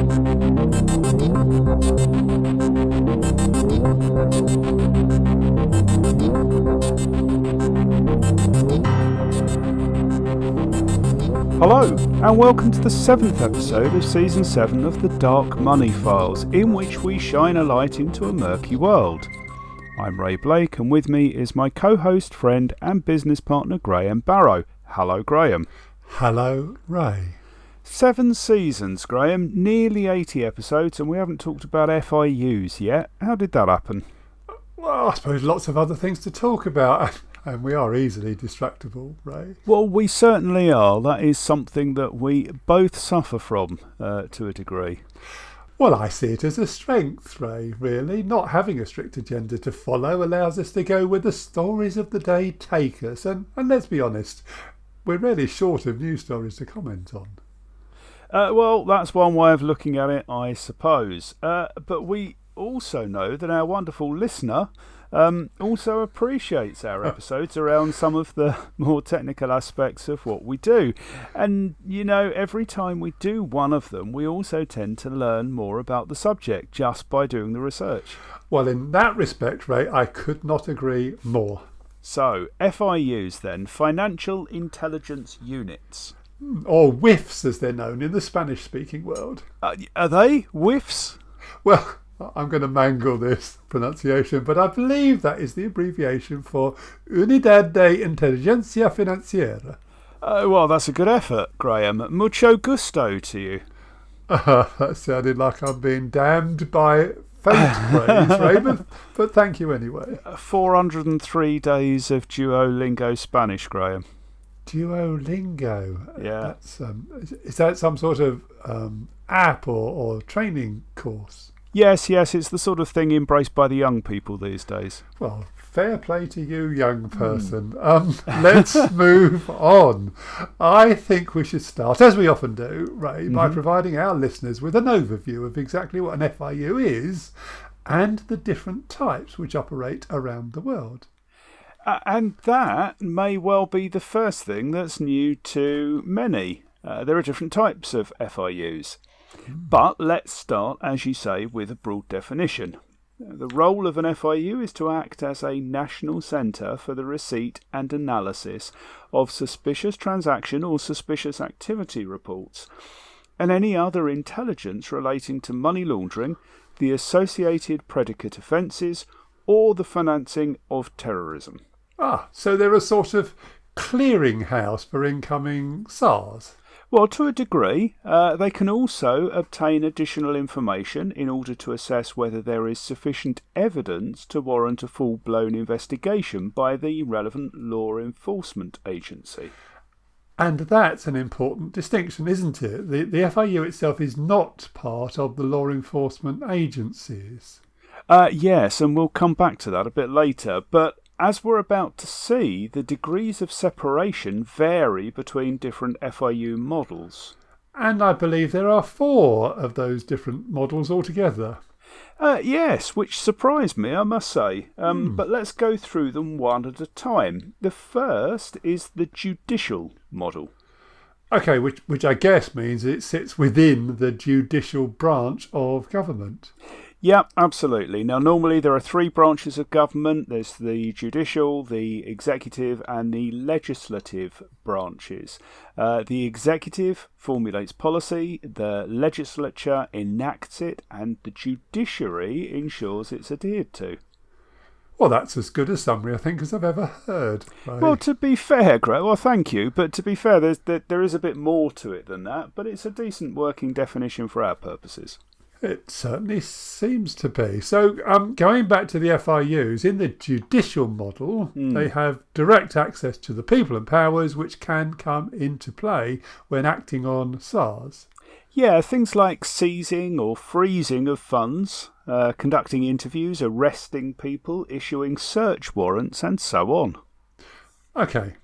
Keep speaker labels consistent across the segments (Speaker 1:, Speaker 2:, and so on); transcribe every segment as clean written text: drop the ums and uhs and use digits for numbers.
Speaker 1: Hello, and welcome to the 7th episode of Season 7 of the Dark Money Files, in which we shine a light into a murky world. I'm Ray Blake, and with me is my co-host, friend and business partner Graham Barrow. Hello, Graham.
Speaker 2: Hello, Ray.
Speaker 1: 7 seasons, Graham, nearly 80 episodes, and we haven't talked about FIUs yet. How did that happen?
Speaker 2: Well, I suppose lots of other things to talk about. And we are easily distractible, Ray.
Speaker 1: Well, we certainly are. That is something that we both suffer from to a degree.
Speaker 2: Well, I see it as a strength, Ray, really. Not having a strict agenda to follow allows us to go where the stories of the day take us. And let's be honest, we're really short of news stories to comment on.
Speaker 1: Well, that's one way of looking at it, I suppose. But we also know that our wonderful listener also appreciates our episodes around some of the more technical aspects of what we do. And, you know, every time we do one of them, we also tend to learn more about the subject just by doing the research.
Speaker 2: Well, in that respect, Ray, I could not agree more.
Speaker 1: So, FIUs then, Financial Intelligence Units.
Speaker 2: Or WIFs, as they're known in the Spanish-speaking world.
Speaker 1: Are they WIFs?
Speaker 2: Well, I'm going to mangle this pronunciation, but I believe that is the abbreviation for Unidad de Inteligencia Financiera.
Speaker 1: Well, that's a good effort, Graham. Mucho gusto to you.
Speaker 2: That sounded like I'm being damned by fate, praise, Ray, but thank you anyway.
Speaker 1: 403 days of Duolingo Spanish, Graham.
Speaker 2: Duolingo?
Speaker 1: Yeah.
Speaker 2: Is that some sort of app or training course?
Speaker 1: Yes, it's the sort of thing embraced by the young people these days.
Speaker 2: Well, fair play to you, young person. Let's move on. I think we should start, as we often do, Ray, by providing our listeners with an overview of exactly what an FIU is and the different types which operate around the world.
Speaker 1: And that may well be the first thing that's new to many. There are different types of FIUs. But let's start, as you say, with a broad definition. The role of an FIU is to act as a national centre for the receipt and analysis of suspicious transaction or suspicious activity reports, and any other intelligence relating to money laundering, the associated predicate offences, or the financing of terrorism.
Speaker 2: So they're a sort of clearinghouse for incoming SARS.
Speaker 1: Well, to a degree, they can also obtain additional information in order to assess whether there is sufficient evidence to warrant a full-blown investigation by the relevant law enforcement agency.
Speaker 2: And that's an important distinction, isn't it? The FIU itself is not part of the law enforcement agencies.
Speaker 1: Yes, and we'll come back to that a bit later, but as we're about to see, the degrees of separation vary between different FIU models.
Speaker 2: And I believe there are 4 of those different models altogether.
Speaker 1: Yes, which surprised me, I must say. But let's go through them one at a time. The first is the judicial model.
Speaker 2: Okay, which I guess means it sits within the judicial branch of government.
Speaker 1: Yeah, absolutely. Now, normally there are 3 branches of government. There's the judicial, the executive, and the legislative branches. The executive formulates policy, the legislature enacts it, and the judiciary ensures it's adhered to.
Speaker 2: Well, that's as good a summary, I think, as I've ever heard. Right?
Speaker 1: Well, to be fair, Greg, well, thank you, but to be fair, there is a bit more to it than that, but it's a decent working definition for our purposes.
Speaker 2: It certainly seems to be. So, going back to the FIUs, in the judicial model, they have direct access to the people and powers which can come into play when acting on SARS.
Speaker 1: Yeah, things like seizing or freezing of funds, conducting interviews, arresting people, issuing search warrants, and so on. Okay,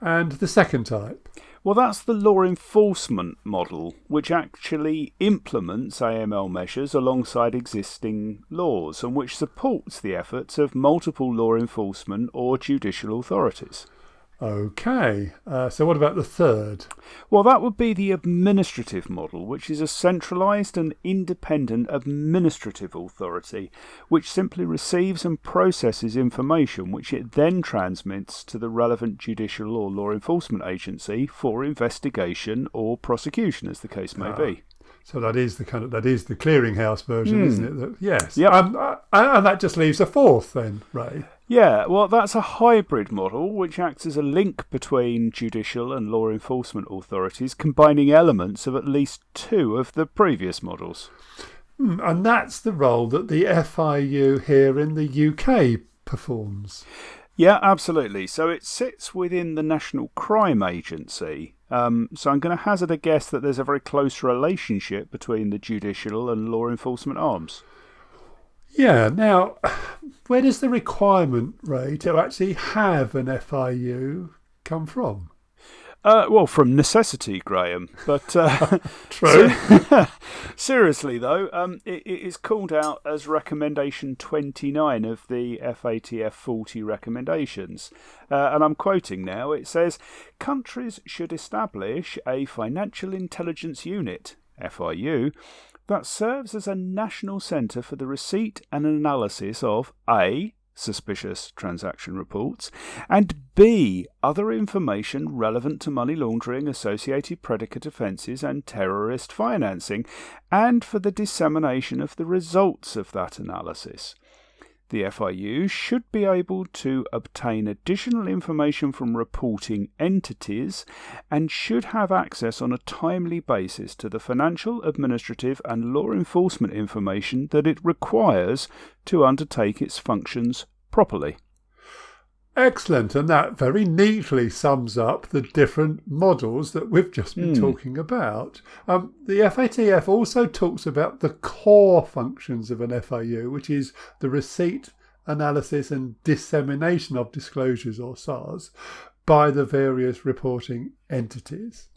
Speaker 2: and the second type?
Speaker 1: Well, that's the law enforcement model, which actually implements AML measures alongside existing laws and which supports the efforts of multiple law enforcement or judicial authorities.
Speaker 2: Okay, so what about the third?
Speaker 1: Well, that would be the administrative model, which is a centralised and independent administrative authority, which simply receives and processes information, which it then transmits to the relevant judicial or law enforcement agency for investigation or prosecution, as the case may be.
Speaker 2: So that is the clearinghouse version, isn't it? Yes.
Speaker 1: Yep.
Speaker 2: And that just leaves a fourth then, Ray.
Speaker 1: Yeah, well, that's a hybrid model which acts as a link between judicial and law enforcement authorities, combining elements of at least two of the previous models.
Speaker 2: And that's the role that the FIU here in the UK performs.
Speaker 1: Yeah, absolutely. So it sits within the National Crime Agency. So I'm going to hazard a guess that there's a very close relationship between the judicial and law enforcement arms.
Speaker 2: Yeah, now, where does the requirement, Ray, to actually have an FIU come from?
Speaker 1: Well, from necessity, Graham. But
Speaker 2: True.
Speaker 1: Seriously, though, it is called out as Recommendation 29 of the FATF 40 recommendations. And I'm quoting now. It says, countries should establish a financial intelligence unit, FIU, that serves as a national centre for the receipt and analysis of A, suspicious transaction reports, and B, other information relevant to money laundering, associated predicate offences and terrorist financing, and for the dissemination of the results of that analysis. The FIU should be able to obtain additional information from reporting entities and should have access on a timely basis to the financial, administrative and law enforcement information that it requires to undertake its functions properly.
Speaker 2: Excellent, and that very neatly sums up the different models that we've just been talking about. The FATF also talks about the core functions of an FIU, which is the receipt, analysis and dissemination of disclosures, or SARS, by the various reporting entities.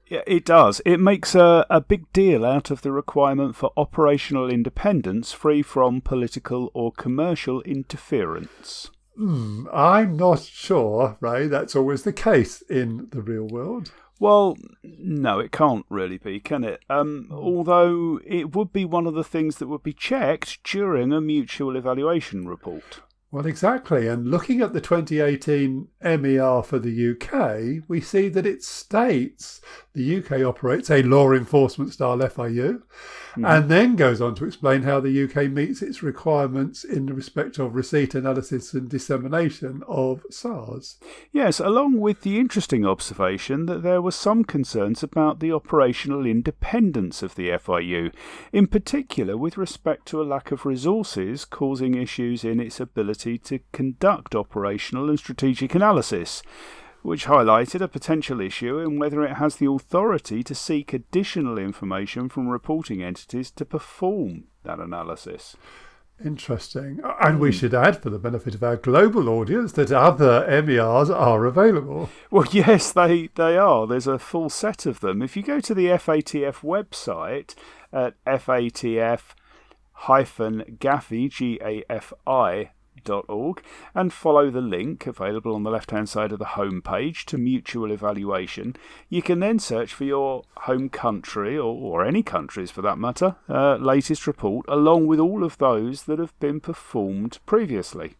Speaker 1: Yeah, it does. It makes a big deal out of the requirement for operational independence free from political or commercial interference.
Speaker 2: I'm not sure, Ray, that's always the case in the real world.
Speaker 1: Well, no, it can't really be, can it? Although it would be one of the things that would be checked during a mutual evaluation report.
Speaker 2: Well, exactly. And looking at the 2018 MER for the UK, we see that it states the UK operates a law enforcement style FIU, and then goes on to explain how the UK meets its requirements in respect of receipt, analysis and dissemination of SARS.
Speaker 1: Yes, along with the interesting observation that there were some concerns about the operational independence of the FIU, in particular with respect to a lack of resources causing issues in its ability to conduct operational and strategic analysis, which highlighted a potential issue in whether it has the authority to seek additional information from reporting entities to perform that analysis.
Speaker 2: Interesting. And we should add, for the benefit of our global audience, that other MERs are available.
Speaker 1: Well, yes, they are. There's a full set of them. If you go to the FATF website at FATF-GAFI, .org, and follow the link available on the left-hand side of the home page to mutual evaluation, you can then search for your home country, or any countries for that matter, latest report, along with all of those that have been performed previously.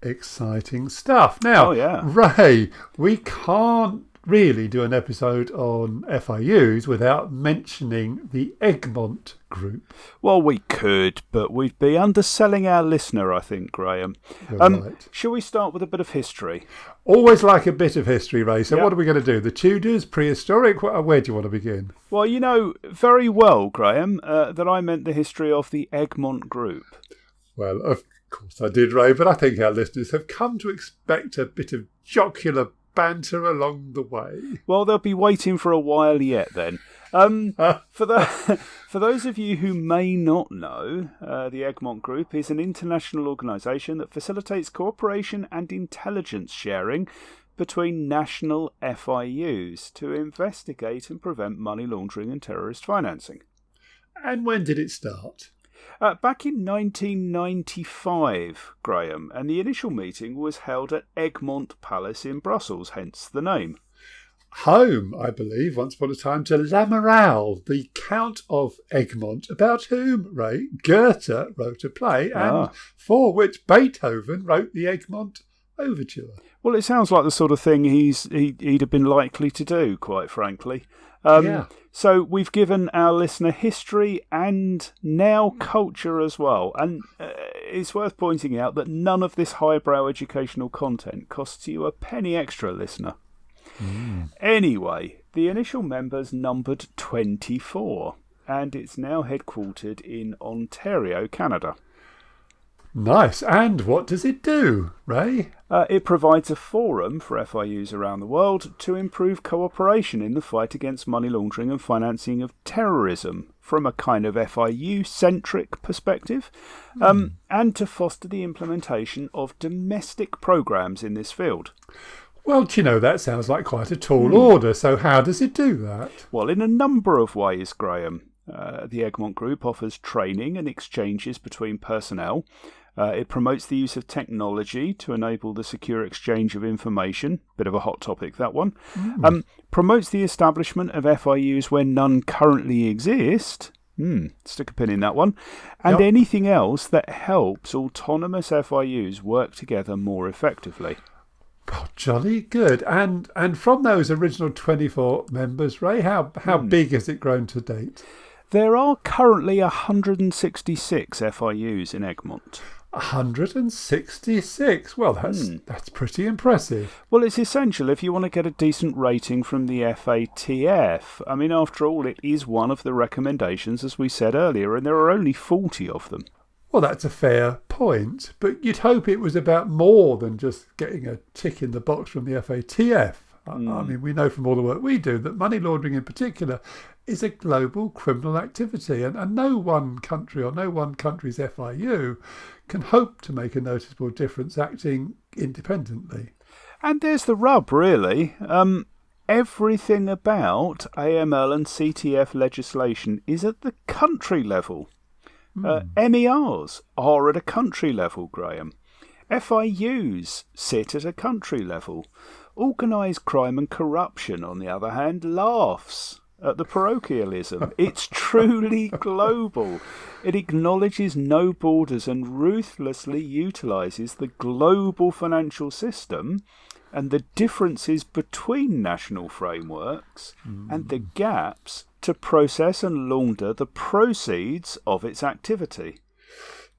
Speaker 2: Exciting stuff. Now, Ray, we can't really do an episode on FIUs without mentioning the Egmont Group.
Speaker 1: Well, we could, but we'd be underselling our listener, I think, Graham.
Speaker 2: Right.
Speaker 1: Shall we start with a bit of history?
Speaker 2: Always like a bit of history, Ray. So what are we going to do? The Tudors, prehistoric? Where do you want to begin?
Speaker 1: Well, you know very well, Graham, that I meant the history of the Egmont Group.
Speaker 2: Well, of course I did, Ray, but I think our listeners have come to expect a bit of jocular banter along the way.
Speaker 1: Well, they'll be waiting for a while yet then. For those of you who may not know, the Egmont Group is an international organisation that facilitates cooperation and intelligence sharing between national FIUs to investigate and prevent money laundering and terrorist financing.
Speaker 2: And when did it start?
Speaker 1: Back in 1995, Graham, and the initial meeting was held at Egmont Palace in Brussels, hence the name.
Speaker 2: Home, I believe, once upon a time to Lamoral, the Count of Egmont, about whom, Ray, Goethe wrote a play, and for which Beethoven wrote the Egmont Overture.
Speaker 1: Well, it sounds like the sort of thing he'd have been likely to do, quite frankly. So we've given our listener history and now culture as well. And it's worth pointing out that none of this highbrow educational content costs you a penny extra, listener. Anyway, the initial members numbered 24, and it's now headquartered in Ontario, Canada.
Speaker 2: Nice. And what does it do, Ray?
Speaker 1: It provides a forum for FIUs around the world to improve cooperation in the fight against money laundering and financing of terrorism from a kind of FIU-centric perspective, and to foster the implementation of domestic programs in this field.
Speaker 2: Well, that sounds like quite a tall order. So how does it do that?
Speaker 1: Well, in a number of ways, Graham. The Egmont Group offers training and exchanges between personnel. It promotes the use of technology to enable the secure exchange of information. Bit of a hot topic, that one. Promotes the establishment of FIUs where none currently exist. Stick a pin in that one. And anything else that helps autonomous FIUs work together more effectively.
Speaker 2: Oh, jolly good. And from those original 24 members, Ray, how big has it grown to date?
Speaker 1: There are currently 166 FIUs in Egmont.
Speaker 2: 166? Well, that's pretty impressive.
Speaker 1: Well, it's essential if you want to get a decent rating from the FATF. I mean, after all, it is one of the recommendations, as we said earlier, and there are only 40 of them.
Speaker 2: Well, that's a fair point, but you'd hope it was about more than just getting a tick in the box from the FATF. I mean, we know from all the work we do that money laundering in particular is a global criminal activity, and no one country or no one country's FIU can hope to make a noticeable difference acting independently.
Speaker 1: And there's the rub, really. Everything about AML and CTF legislation is at the country level. MERs are at a country level, Graham. FIUs sit at a country level. Organised crime and corruption, on the other hand, laughs at the parochialism. It's truly global. It acknowledges no borders and ruthlessly utilises the global financial system and the differences between national frameworks and the gaps to process and launder the proceeds of its activity.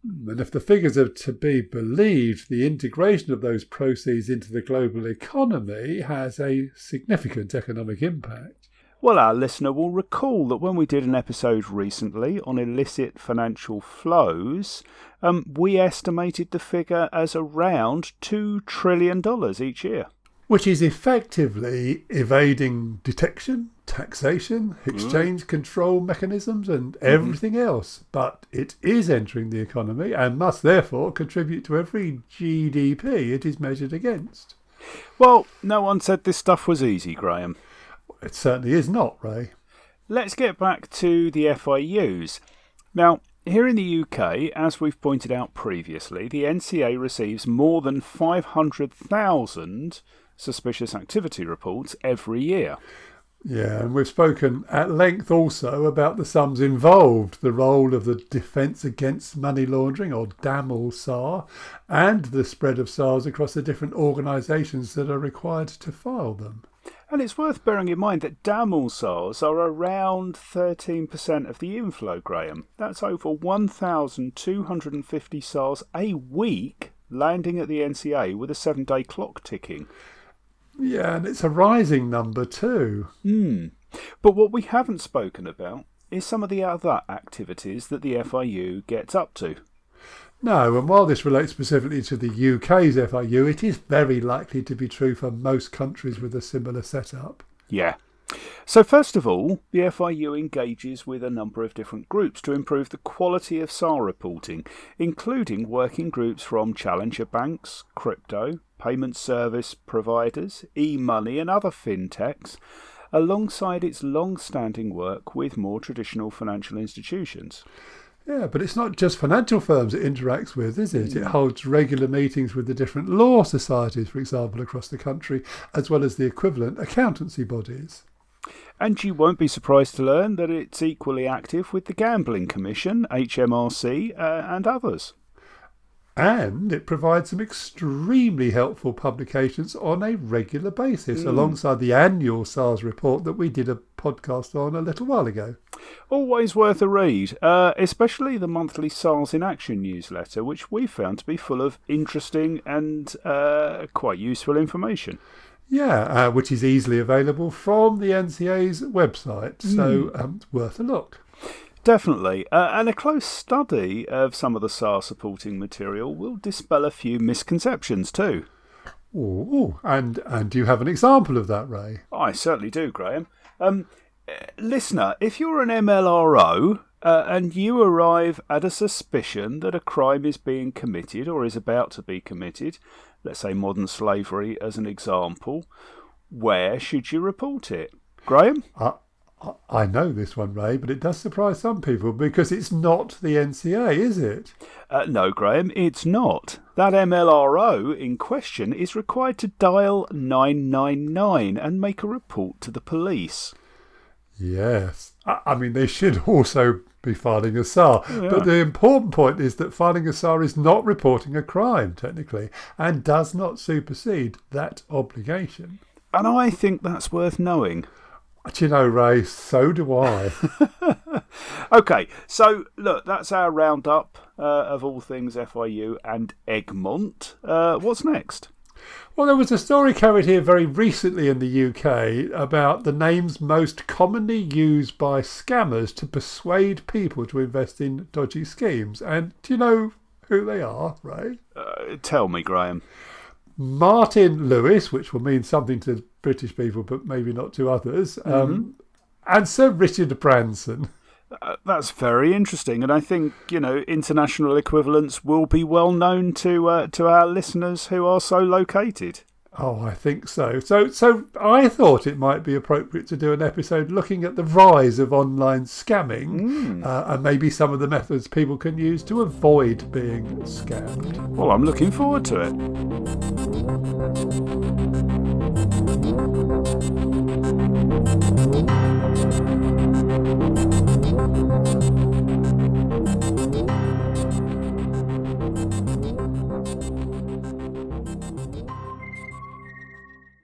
Speaker 2: And if the figures are to be believed, the integration of those proceeds into the global economy has a significant economic impact.
Speaker 1: Well, our listener will recall that when we did an episode recently on illicit financial flows, we estimated the figure as around $2 trillion each year.
Speaker 2: Which is effectively evading detection, taxation, exchange control mechanisms and everything else. But it is entering the economy and must therefore contribute to every GDP it is measured against.
Speaker 1: Well, no one said this stuff was easy, Graham.
Speaker 2: It certainly is not, Ray.
Speaker 1: Let's get back to the FIUs. Now, here in the UK, as we've pointed out previously, the NCA receives more than 500,000 suspicious activity reports every year.
Speaker 2: Yeah, and we've spoken at length also about the sums involved, the role of the Defence Against Money Laundering, or DAML-SAR, and the spread of SARs across the different organisations that are required to file them.
Speaker 1: And it's worth bearing in mind that DAML-SARs are around 13% of the inflow, Graham. That's over 1,250 SARs a week landing at the NCA with a 7-day clock ticking.
Speaker 2: Yeah, and it's a rising number too.
Speaker 1: But what we haven't spoken about is some of the other activities that the FIU gets up to.
Speaker 2: No, and while this relates specifically to the UK's FIU, it is very likely to be true for most countries with a similar setup.
Speaker 1: Yeah. So first of all, the FIU engages with a number of different groups to improve the quality of SAR reporting, including working groups from challenger banks, crypto, payment service providers, e-money and other fintechs, alongside its long-standing work with more traditional financial institutions.
Speaker 2: Yeah, but it's not just financial firms it interacts with, is it? It holds regular meetings with the different law societies, for example, across the country, as well as the equivalent accountancy bodies.
Speaker 1: And you won't be surprised to learn that it's equally active with the Gambling Commission, HMRC, and others.
Speaker 2: And it provides some extremely helpful publications on a regular basis, alongside the annual SARS report that we did a podcast on a little while ago.
Speaker 1: Always worth a read, especially the monthly SARS in Action newsletter, which we found to be full of interesting and quite useful information.
Speaker 2: Yeah, which is easily available from the NCA's website, so worth a look.
Speaker 1: Definitely, and a close study of some of the SARS supporting material will dispel a few misconceptions too.
Speaker 2: Oh, and do you have an example of that, Ray?
Speaker 1: I certainly do, Graham. Listener, if you're an MLRO and you arrive at a suspicion that a crime is being committed or is about to be committed, let's say modern slavery as an example, where should you report it? Graham?
Speaker 2: I know this one, Ray, but it does surprise some people because it's not the NCA, is it?
Speaker 1: No, Graham, it's not. That MLRO in question is required to dial 999 and make a report to the police.
Speaker 2: Yes. I mean, they should also be filing a SAR. Yeah. But the important point is that filing a SAR is not reporting a crime, technically, and does not supersede that obligation.
Speaker 1: And I think that's worth knowing.
Speaker 2: Do you know, Ray, so do I.
Speaker 1: OK, so look, that's our roundup of all things FIU and Egmont. What's next?
Speaker 2: Well, there was a story carried here very recently in the UK about the names most commonly used by scammers to persuade people to invest in dodgy schemes. And do you know who they are, Ray?
Speaker 1: Tell me, Graham.
Speaker 2: Martin Lewis, which will mean something to British people, but maybe not to others, and Sir Richard Branson.
Speaker 1: That's very interesting, and I think, international equivalents will be well known to our listeners who are so located.
Speaker 2: Oh, I think so. So I thought it might be appropriate to do an episode looking at the rise of online scamming and maybe some of the methods people can use to avoid being scammed.
Speaker 1: Well, I'm looking forward to it.